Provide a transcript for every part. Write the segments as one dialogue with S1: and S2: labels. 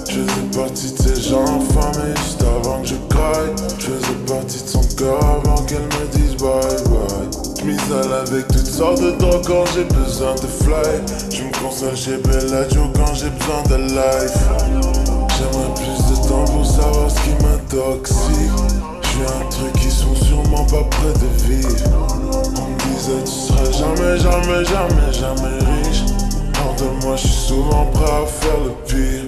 S1: Je faisais partie de ces gens infamés juste avant que je craille. Je faisais partie de son cœur avant qu'elle me dise bye bye. Je m'isole avec toutes sortes de drogues quand j'ai besoin de fly. Je me console chez Bellagio quand j'ai besoin de life. J'aimerais plus de temps pour savoir ce qui m'intoxique. J'suis un truc qui sont sûrement pas près de vivre. On me disait tu seras jamais, jamais, jamais, jamais riche. Hors de moi j'suis souvent prêt à faire le pire.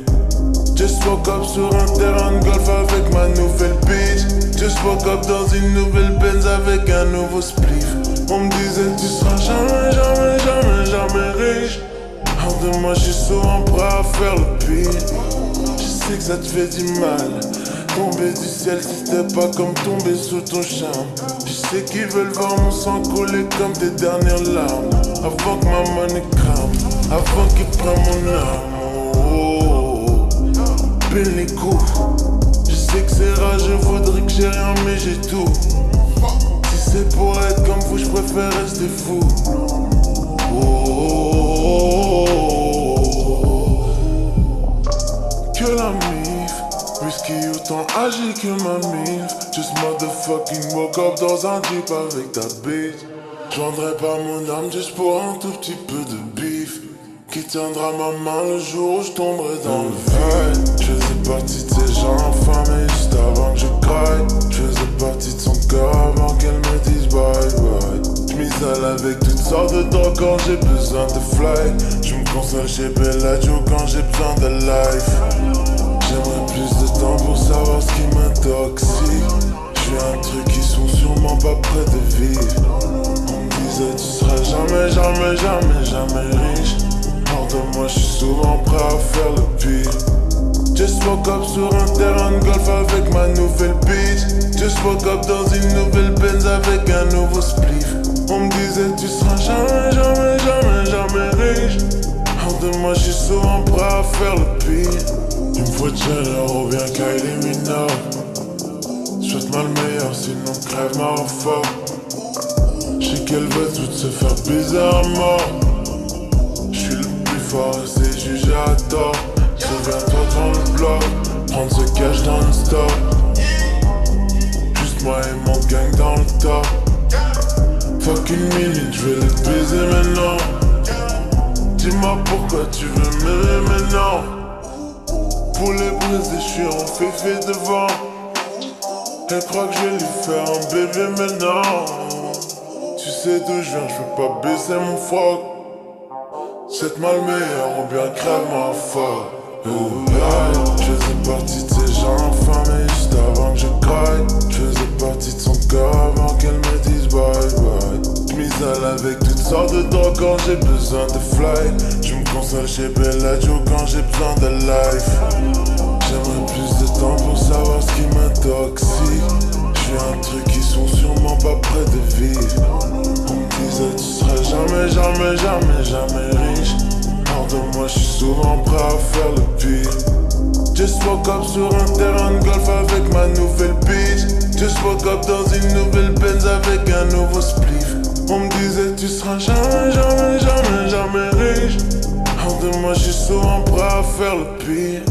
S1: Just woke up sur un terrain de golf avec ma nouvelle bitch. Just woke up dans une nouvelle Benz avec un nouveau spliff. On me disait tu seras jamais, jamais, jamais, jamais riche. Hors de moi j'suis souvent prêt à faire le pire. Je sais que ça te fait du mal. Tomber du ciel si c'était pas comme tomber sous ton charme. Je sais qu'ils veulent voir mon sang couler comme tes dernières larmes. Avant que ma monnaie crame, avant qu'ils prennent mon âme. Pile les coups. Je sais que c'est rageux, faudrait que j'ai rien mais j'ai tout. Si c'est pour être comme vous, je préfère rester fou. Que la mif, whisky autant âgé que ma mif. Just motherfucking woke up dans un jeep avec ta bitch. J'vendrai pas mon âme juste pour un tout petit peu de bif. Qui tiendra ma main le jour où je tomberai dans le vide. Je faisais partie de ces gens infamés juste avant que je craille. Je faisais partie de son cœur avant qu'elle me dise bye bye. Je m'isole avec toutes sortes de drogues quand j'ai besoin de fly. Je me console chez Bellagio quand j'ai besoin de life. J'aimerais plus de temps pour savoir ce qui m'intoxique. J'suis un truc qui sont sûrement pas près de vivre. On me disait tu seras jamais, jamais, jamais, jamais riche. Hors de moi j'suis souvent prêt à faire le pire. Just woke up sur un terrain de golf avec ma nouvelle bitch. Just woke up dans une nouvelle Benz avec un nouveau spliff. On me disait tu seras jamais, jamais, jamais, jamais riche. Hors de moi j'suis souvent prêt à faire le pire. Il me faut Jenner ou bien Kylie Minogue. Souhaite-moi le meilleur sinon crève ma fort. J'sais qu'elle veut toutes se faire baiser à mort. J'suis le plus fort et c'est jugé à tort. Souviens-toi dans le bloc, prendre ce cash dans le stock. Juste moi et mon gang dans le top. Fucking minute, j'vais le baiser maintenant. Dis-moi pourquoi tu veux m'aimer maintenant. Pour les briser, j'suis en féfé devant. Elle croit que je vais lui faire un bébé maintenant. Tu sais d'où je viens, j'veux pas baisser mon froc. C'est mal meilleur ou bien crève-moi fort. Je faisais partie de ces gens infamés juste avant que je craille. Je faisais partie de son cœur avant qu'elle me dise bye bye. Je m'isole avec toutes sortes de drogues quand j'ai besoin de fly. Je me console chez Bellagio quand j'ai besoin de life. J'aimerais plus de temps pour savoir ce qui m'intoxique. J'suis un truc qui sont sûrement pas près de vivre. On me disait tu seras jamais, jamais, jamais, jamais riche. Hors de moi j'suis souvent prêt à faire le pire. Just woke up sur un terrain de golf avec ma nouvelle bitch. Just woke up dans une nouvelle Benz avec un nouveau spliff. On me disait tu seras jamais, jamais, jamais, jamais riche. Hors de moi j'suis souvent prêt à faire le pire.